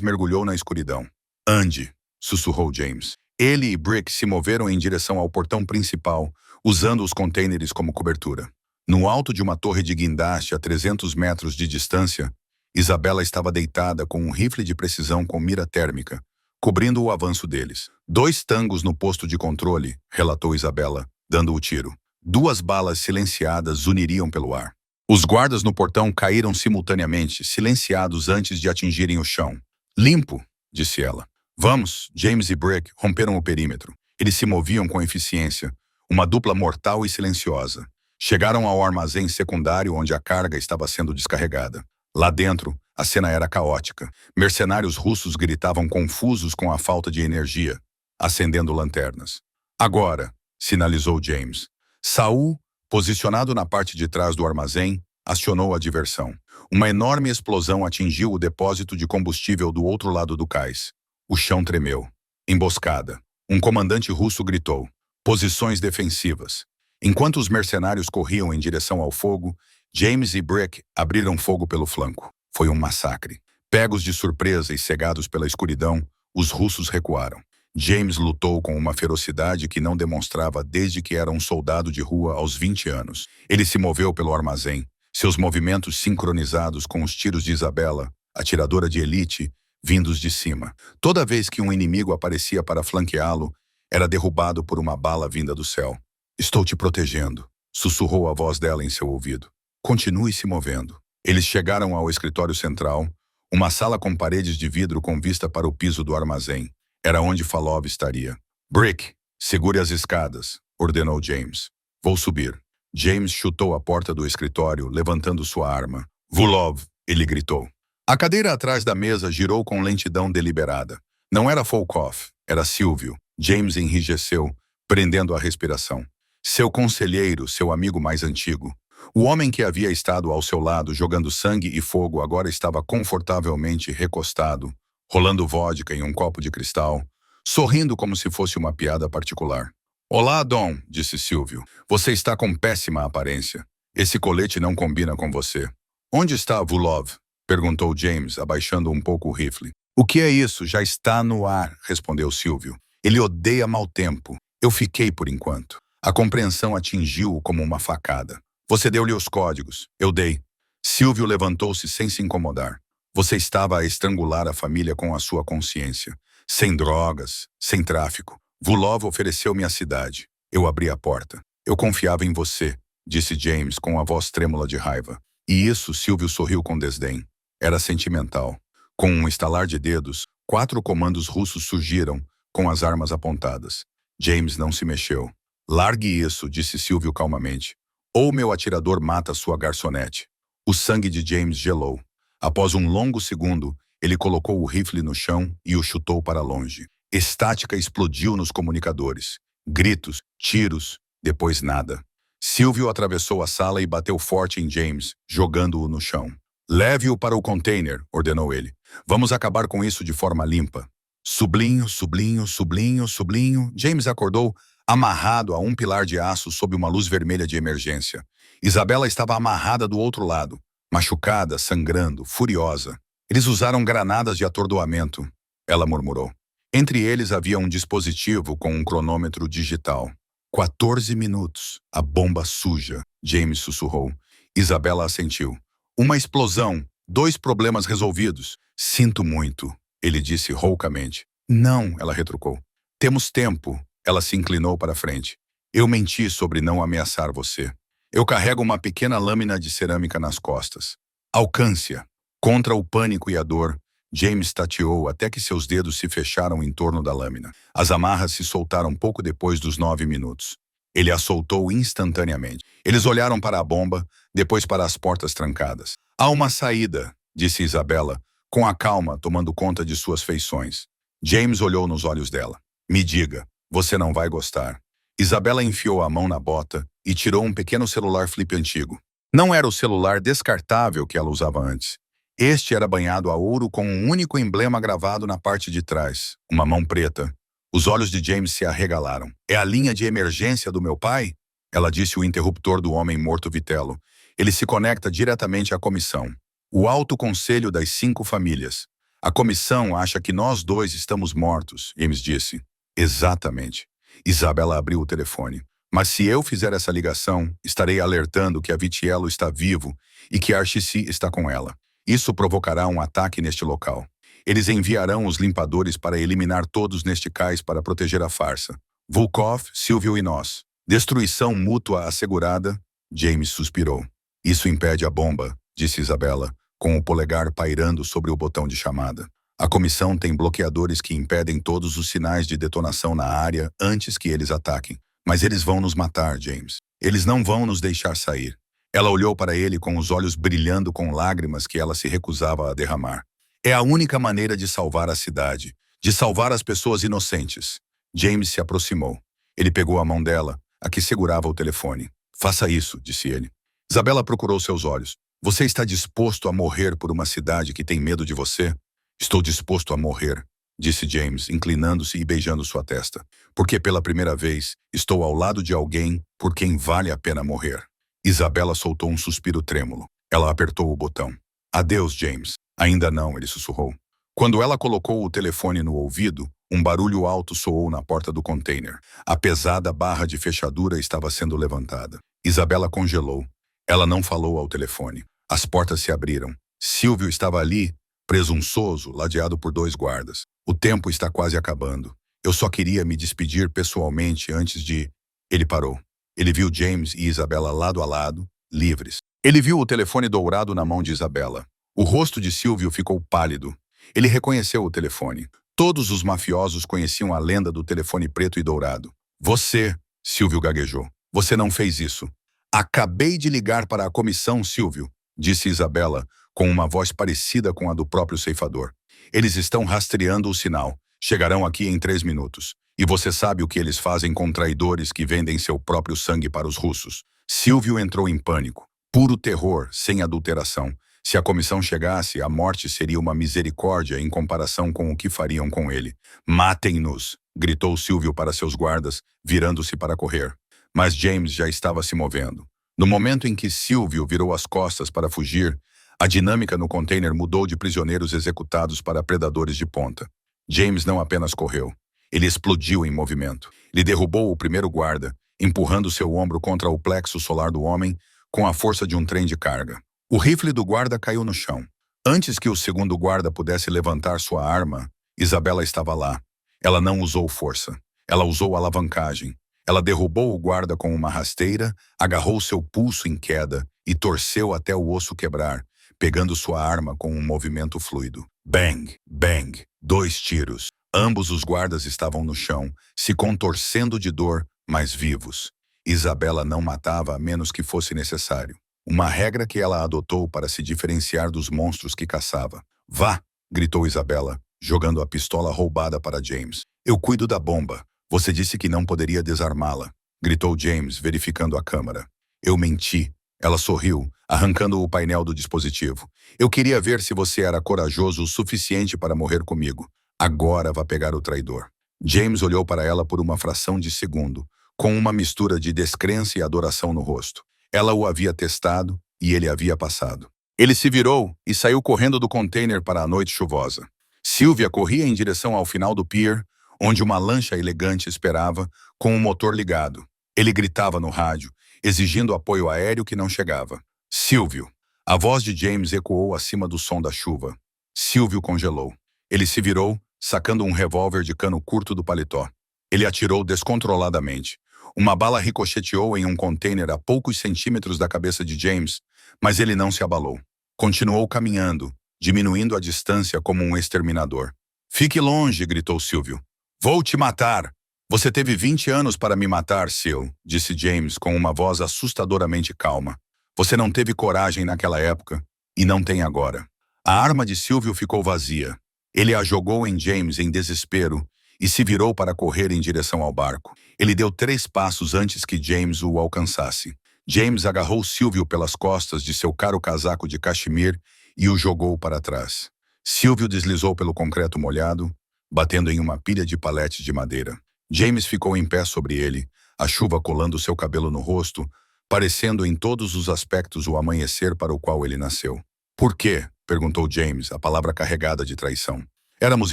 mergulhou na escuridão. Ande, sussurrou James. Ele e Brick se moveram em direção ao portão principal, usando os contêineres como cobertura. No alto de uma torre de guindaste a 300 metros de distância, Isabela estava deitada com um rifle de precisão com mira térmica, cobrindo o avanço deles. 2 tangos no posto de controle, relatou Isabela, dando o tiro. 2 balas silenciadas zuniriam pelo ar. Os guardas no portão caíram simultaneamente, silenciados antes de atingirem o chão. Limpo, disse ela. Vamos, James e Brick romperam o perímetro. Eles se moviam com eficiência, uma dupla mortal e silenciosa. Chegaram ao armazém secundário onde a carga estava sendo descarregada. Lá dentro, a cena era caótica. Mercenários russos gritavam confusos com a falta de energia, acendendo lanternas. Agora, sinalizou James. Saul, posicionado na parte de trás do armazém, acionou a diversão. Uma enorme explosão atingiu o depósito de combustível do outro lado do cais. O chão tremeu. Emboscada. Um comandante russo gritou. Posições defensivas. Enquanto os mercenários corriam em direção ao fogo, James e Brick abriram fogo pelo flanco. Foi um massacre. Pegos de surpresa e cegados pela escuridão, os russos recuaram. James lutou com uma ferocidade que não demonstrava desde que era um soldado de rua aos 20 anos. Ele se moveu pelo armazém, seus movimentos sincronizados com os tiros de Isabela, atiradora de elite, vindos de cima. Toda vez que um inimigo aparecia para flanqueá-lo, era derrubado por uma bala vinda do céu. Estou te protegendo, sussurrou a voz dela em seu ouvido. Continue se movendo. Eles chegaram ao escritório central, uma sala com paredes de vidro com vista para o piso do armazém. Era onde Falov estaria. Brick, segure as escadas, ordenou James. Vou subir. James chutou a porta do escritório, levantando sua arma. Vulov, ele gritou. A cadeira atrás da mesa girou com lentidão deliberada. Não era Volkov, era Silvio. James enrijeceu, prendendo a respiração. Seu conselheiro, seu amigo mais antigo. O homem que havia estado ao seu lado jogando sangue e fogo agora estava confortavelmente recostado, rolando vodka em um copo de cristal, sorrindo como se fosse uma piada particular. Olá, Dom, disse Silvio. Você está com péssima aparência. Esse colete não combina com você. Onde está Vulov? Perguntou James, abaixando um pouco o rifle. O que é isso? Já está no ar, respondeu Silvio. Ele odeia mau tempo. Eu fiquei por enquanto. A compreensão atingiu-o como uma facada. Você deu-lhe os códigos. Eu dei. Silvio levantou-se sem se incomodar. Você estava a estrangular a família com a sua consciência. Sem drogas, sem tráfico. Vulov ofereceu-me a cidade. Eu abri a porta. Eu confiava em você, disse James com a voz trêmula de raiva. E isso Silvio sorriu com desdém. Era sentimental. Com um estalar de dedos, 4 comandos russos surgiram, com as armas apontadas. James não se mexeu. Largue isso, disse Silvio calmamente. Ou meu atirador mata sua garçonete. O sangue de James gelou. Após um longo segundo, ele colocou o rifle no chão e o chutou para longe. Estática explodiu nos comunicadores. Gritos, tiros, depois nada. Silvio atravessou a sala e bateu forte em James, jogando-o no chão. Leve-o para o container, ordenou ele. Vamos acabar com isso de forma limpa. Sublinho, sublinho, sublinho, sublinho. James acordou, amarrado a um pilar de aço sob uma luz vermelha de emergência. Isabela estava amarrada do outro lado, machucada, sangrando, furiosa. Eles usaram granadas de atordoamento, ela murmurou. Entre eles havia um dispositivo com um cronômetro digital. 14 minutos. A bomba suja, James sussurrou. Isabela assentiu. Uma explosão. 2 problemas resolvidos. Sinto muito, ele disse roucamente. Não, ela retrucou. Temos tempo. Ela se inclinou para frente. Eu menti sobre não ameaçar você. Eu carrego uma pequena lâmina de cerâmica nas costas. Alcance-a. Contra o pânico e a dor, James tateou até que seus dedos se fecharam em torno da lâmina. As amarras se soltaram pouco depois dos 9 minutos. Ele a soltou instantaneamente. Eles olharam para a bomba, depois para as portas trancadas. Há uma saída, disse Isabela, com a calma tomando conta de suas feições. James olhou nos olhos dela. Me diga. Você não vai gostar. Isabela enfiou a mão na bota e tirou um pequeno celular flip antigo. Não era o celular descartável que ela usava antes. Este era banhado a ouro com um único emblema gravado na parte de trás, uma mão preta. Os olhos de James se arregalaram. É a linha de emergência do meu pai? Ela disse o interruptor do homem morto Vitello. Ele se conecta diretamente à comissão. O Alto Conselho das 5 famílias. A comissão acha que nós 2 estamos mortos, James disse. Exatamente. Isabela abriu o telefone. Mas se eu fizer essa ligação, estarei alertando que a Vitello está vivo e que Archie está com ela. Isso provocará um ataque neste local. Eles enviarão os limpadores para eliminar todos neste cais para proteger a farsa. Volkov, Silvio e nós. Destruição mútua assegurada, James suspirou. Isso impede a bomba, disse Isabela, com o polegar pairando sobre o botão de chamada. A comissão tem bloqueadores que impedem todos os sinais de detonação na área antes que eles ataquem. Mas eles vão nos matar, James. Eles não vão nos deixar sair. Ela olhou para ele com os olhos brilhando com lágrimas que ela se recusava a derramar. É a única maneira de salvar a cidade, de salvar as pessoas inocentes. James se aproximou. Ele pegou a mão dela, a que segurava o telefone. Faça isso, disse ele. Isabela procurou seus olhos. Você está disposto a morrer por uma cidade que tem medo de você? Estou disposto a morrer, disse James, inclinando-se e beijando sua testa. Porque pela primeira vez estou ao lado de alguém por quem vale a pena morrer. Isabela soltou um suspiro trêmulo. Ela apertou o botão. Adeus, James. Ainda não, ele sussurrou. Quando ela colocou o telefone no ouvido, um barulho alto soou na porta do container. A pesada barra de fechadura estava sendo levantada. Isabela congelou. Ela não falou ao telefone. As portas se abriram. Silvio estava ali, presunçoso, ladeado por 2 guardas. O tempo está quase acabando. Eu só queria me despedir pessoalmente antes de... Ele parou. Ele viu James e Isabela lado a lado, livres. Ele viu o telefone dourado na mão de Isabela. O rosto de Silvio ficou pálido. Ele reconheceu o telefone. Todos os mafiosos conheciam a lenda do telefone preto e dourado. Você, Silvio gaguejou. Você não fez isso. Acabei de ligar para a comissão, Silvio, disse Isabela, com uma voz parecida com a do próprio ceifador. Eles estão rastreando o sinal. Chegarão aqui em 3 minutos. E você sabe o que eles fazem com traidores que vendem seu próprio sangue para os russos. Silvio entrou em pânico. Puro terror, sem adulteração. Se a comissão chegasse, a morte seria uma misericórdia em comparação com o que fariam com ele. Matem-nos, gritou Silvio para seus guardas, virando-se para correr. Mas James já estava se movendo. No momento em que Silvio virou as costas para fugir, a dinâmica no container mudou de prisioneiros executados para predadores de ponta. James não apenas correu. Ele explodiu em movimento. Ele derrubou o primeiro guarda, empurrando seu ombro contra o plexo solar do homem com a força de um trem de carga. O rifle do guarda caiu no chão. Antes que o segundo guarda pudesse levantar sua arma, Isabela estava lá. Ela não usou força. Ela usou alavancagem. Ela derrubou o guarda com uma rasteira, agarrou seu pulso em queda e torceu até o osso quebrar, pegando sua arma com um movimento fluido. Bang, bang, 2 tiros. Ambos os guardas estavam no chão, se contorcendo de dor, mas vivos. Isabela não matava a menos que fosse necessário. Uma regra que ela adotou para se diferenciar dos monstros que caçava. Vá, gritou Isabela, jogando a pistola roubada para James. Eu cuido da bomba. Você disse que não poderia desarmá-la, gritou James, verificando a câmara. Eu menti. Ela sorriu, arrancando o painel do dispositivo. Eu queria ver se você era corajoso o suficiente para morrer comigo. Agora vá pegar o traidor. James olhou para ela por uma fração de segundo, com uma mistura de descrença e adoração no rosto. Ela o havia testado e ele havia passado. Ele se virou e saiu correndo do container para a noite chuvosa. Sylvia corria em direção ao final do pier, onde uma lancha elegante esperava, com o motor ligado. Ele gritava no rádio, exigindo apoio aéreo que não chegava. Silvio. A voz de James ecoou acima do som da chuva. Silvio congelou. Ele se virou, sacando um revólver de cano curto do paletó. Ele atirou descontroladamente. Uma bala ricocheteou em um container a poucos centímetros da cabeça de James, mas ele não se abalou. Continuou caminhando, diminuindo a distância como um exterminador. Fique longe, gritou Silvio. Vou te matar. Você teve 20 anos para me matar, Sil, disse James com uma voz assustadoramente calma. Você não teve coragem naquela época e não tem agora. A arma de Silvio ficou vazia. Ele a jogou em James em desespero e se virou para correr em direção ao barco. Ele deu 3 passos antes que James o alcançasse. James agarrou Silvio pelas costas de seu caro casaco de cachemir e o jogou para trás. Silvio deslizou pelo concreto molhado, batendo em uma pilha de paletes de madeira. James ficou em pé sobre ele, a chuva colando seu cabelo no rosto, parecendo em todos os aspectos o amanhecer para o qual ele nasceu. Por quê? Perguntou James, a palavra carregada de traição. Éramos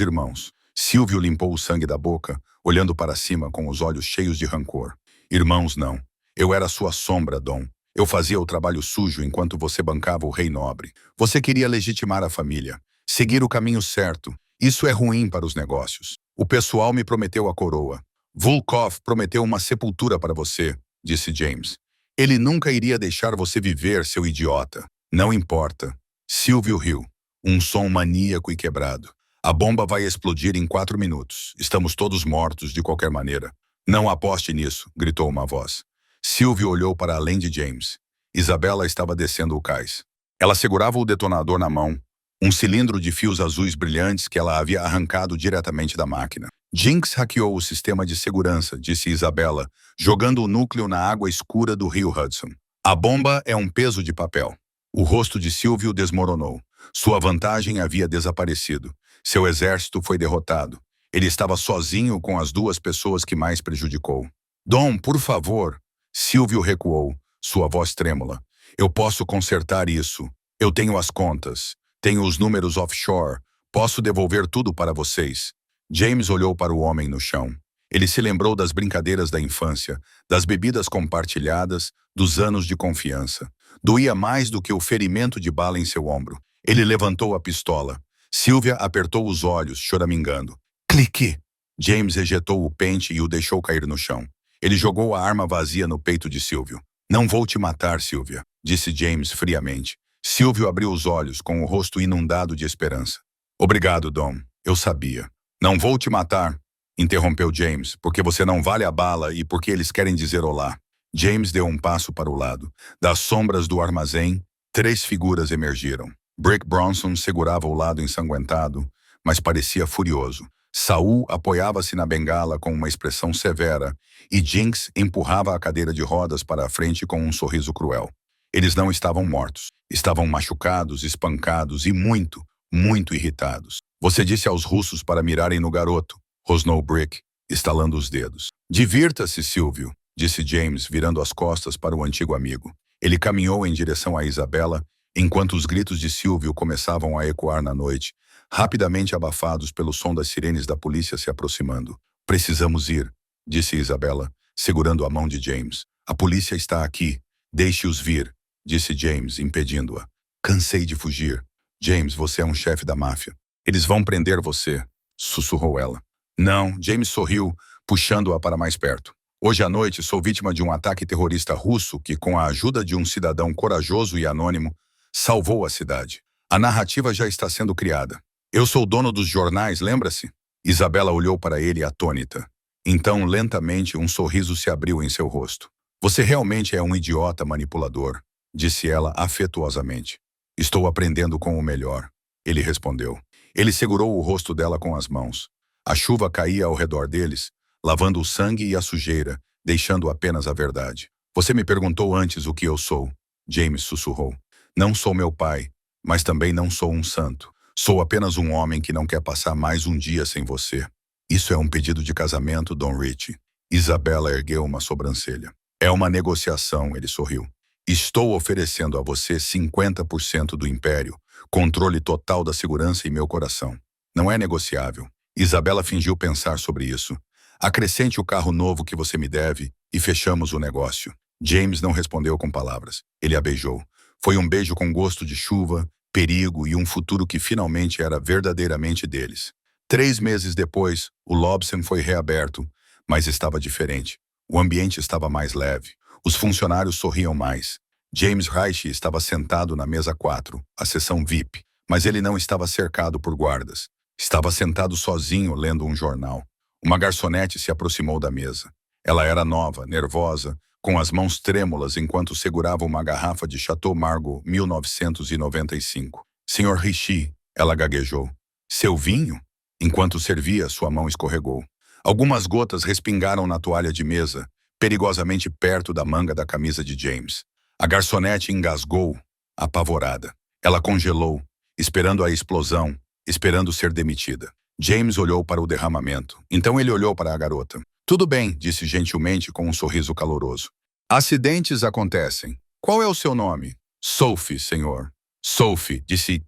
irmãos. Silvio limpou o sangue da boca, olhando para cima com os olhos cheios de rancor. Irmãos, não. Eu era sua sombra, Dom. Eu fazia o trabalho sujo enquanto você bancava o rei nobre. Você queria legitimar a família, seguir o caminho certo. Isso é ruim para os negócios. O pessoal me prometeu a coroa. Volkov prometeu uma sepultura para você, disse James. Ele nunca iria deixar você viver, seu idiota. Não importa. Silvio riu, um som maníaco e quebrado. A bomba vai explodir em 4 minutos. Estamos todos mortos de qualquer maneira. Não aposte nisso, gritou uma voz. Sylvie olhou para além de James. Isabela estava descendo o cais. Ela segurava o detonador na mão, um cilindro de fios azuis brilhantes que ela havia arrancado diretamente da máquina. Jinx hackeou o sistema de segurança, disse Isabela, jogando o núcleo na água escura do rio Hudson. A bomba é um peso de papel. O rosto de Sylvie desmoronou. Sua vantagem havia desaparecido. Seu exército foi derrotado. Ele estava sozinho com as 2 pessoas que mais prejudicou. Dom, por favor. Sylvie recuou, sua voz trêmula. Eu posso consertar isso. Eu tenho as contas. Tenho os números offshore. Posso devolver tudo para vocês. James olhou para o homem no chão. Ele se lembrou das brincadeiras da infância, das bebidas compartilhadas, dos anos de confiança. Doía mais do que o ferimento de bala em seu ombro. Ele levantou a pistola. Sylvia apertou os olhos, choramingando. Clique! James ejetou o pente e o deixou cair no chão. Ele jogou a arma vazia no peito de Sylvia. Não vou te matar, Sylvia, disse James friamente. Sylvia abriu os olhos, com o rosto inundado de esperança. Obrigado, Dom. Eu sabia. Não vou te matar, interrompeu James, porque você não vale a bala e porque eles querem dizer olá. James deu um passo para o lado. Das sombras do armazém, 3 figuras emergiram. Brick Bronson segurava o lado ensanguentado, mas parecia furioso. Saul apoiava-se na bengala com uma expressão severa e Jinx empurrava a cadeira de rodas para a frente com um sorriso cruel. Eles não estavam mortos. Estavam machucados, espancados e muito, muito irritados. Você disse aos russos para mirarem no garoto, rosnou Brick, estalando os dedos. Divirta-se, Silvio, disse James, virando as costas para o antigo amigo. Ele caminhou em direção a Isabela, enquanto os gritos de Silvio começavam a ecoar na noite, rapidamente abafados pelo som das sirenes da polícia se aproximando. Precisamos ir, disse Isabela, segurando a mão de James. A polícia está aqui. Deixe-os vir, disse James, impedindo-a. Cansei de fugir. James, você é um chefe da máfia. Eles vão prender você, sussurrou ela. Não, James sorriu, puxando-a para mais perto. Hoje à noite sou vítima de um ataque terrorista russo que, com a ajuda de um cidadão corajoso e anônimo, salvou a cidade. A narrativa já está sendo criada. Eu sou dono dos jornais, lembra-se? Isabela olhou para ele atônita. Então, lentamente, um sorriso se abriu em seu rosto. Você realmente é um idiota manipulador, disse ela afetuosamente. Estou aprendendo com o melhor, ele respondeu. Ele segurou o rosto dela com as mãos. A chuva caía ao redor deles, lavando o sangue e a sujeira, deixando apenas a verdade. Você me perguntou antes o que eu sou, James sussurrou. Não sou meu pai, mas também não sou um santo. Sou apenas um homem que não quer passar mais um dia sem você. Isso é um pedido de casamento, Don Ritchie. Isabela ergueu uma sobrancelha. É uma negociação, ele sorriu. Estou oferecendo a você 50% do império, controle total da segurança e meu coração. Não é negociável. Isabela fingiu pensar sobre isso. Acrescente o carro novo que você me deve e fechamos o negócio. James não respondeu com palavras. Ele a beijou. Foi um beijo com gosto de chuva, perigo e um futuro que finalmente era verdadeiramente deles. 3 meses depois, o Lobson foi reaberto, mas estava diferente. O ambiente estava mais leve. Os funcionários sorriam mais. James Reich estava sentado na mesa 4, a seção VIP, mas ele não estava cercado por guardas. Estava sentado sozinho lendo um jornal. Uma garçonete se aproximou da mesa. Ela era nova, nervosa, com as mãos trêmulas enquanto segurava uma garrafa de Chateau Margaux 1995. Senhor Richie, ela gaguejou. Seu vinho? Enquanto servia, sua mão escorregou. Algumas gotas respingaram na toalha de mesa, perigosamente perto da manga da camisa de James. A garçonete engasgou, apavorada. Ela congelou, esperando a explosão, esperando ser demitida. James olhou para o derramamento. Então ele olhou para a garota. Tudo bem, disse gentilmente com um sorriso caloroso. Acidentes acontecem. Qual é o seu nome? Sophie, senhor. Sophie, disse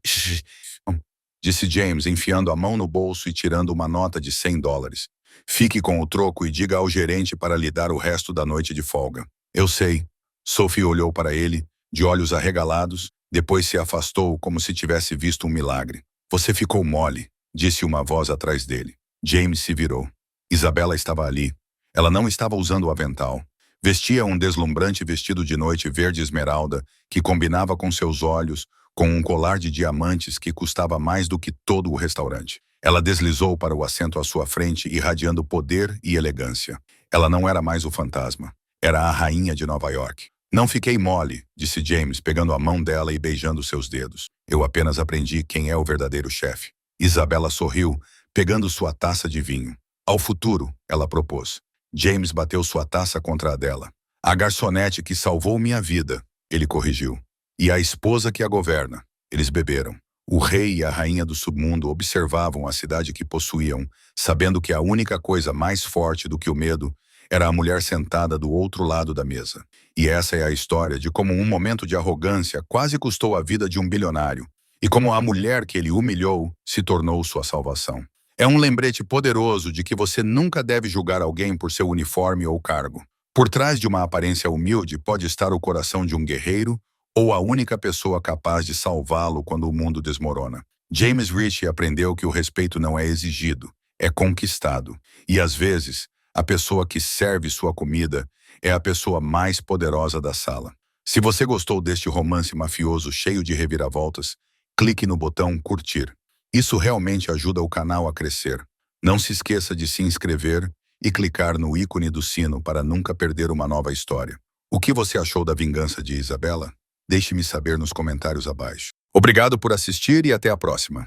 James, enfiando a mão no bolso e tirando uma nota de $100. Fique com o troco e diga ao gerente para lhe dar o resto da noite de folga. Eu sei. Sophie olhou para ele, de olhos arregalados, depois se afastou como se tivesse visto um milagre. Você ficou mole, disse uma voz atrás dele. James se virou. Isabela estava ali. Ela não estava usando o avental. Vestia um deslumbrante vestido de noite verde esmeralda que combinava com seus olhos, com um colar de diamantes que custava mais do que todo o restaurante. Ela deslizou para o assento à sua frente, irradiando poder e elegância. Ela não era mais o fantasma. Era a rainha de Nova York. Não fiquei mole, disse James, pegando a mão dela e beijando seus dedos. Eu apenas aprendi quem é o verdadeiro chefe. Isabela sorriu, pegando sua taça de vinho. Ao futuro, ela propôs. James bateu sua taça contra a dela. A garçonete que salvou minha vida, ele corrigiu. E a esposa que a governa. Eles beberam. O rei e a rainha do submundo observavam a cidade que possuíam, sabendo que a única coisa mais forte do que o medo era a mulher sentada do outro lado da mesa. E essa é a história de como um momento de arrogância quase custou a vida de um bilionário, e como a mulher que ele humilhou se tornou sua salvação. É um lembrete poderoso de que você nunca deve julgar alguém por seu uniforme ou cargo. Por trás de uma aparência humilde pode estar o coração de um guerreiro ou a única pessoa capaz de salvá-lo quando o mundo desmorona. James Ritchie aprendeu que o respeito não é exigido, é conquistado. E às vezes, a pessoa que serve sua comida é a pessoa mais poderosa da sala. Se você gostou deste romance mafioso cheio de reviravoltas, clique no botão curtir. Isso realmente ajuda o canal a crescer. Não se esqueça de se inscrever e clicar no ícone do sino para nunca perder uma nova história. O que você achou da vingança de Isabela? Deixe-me saber nos comentários abaixo. Obrigado por assistir e até a próxima.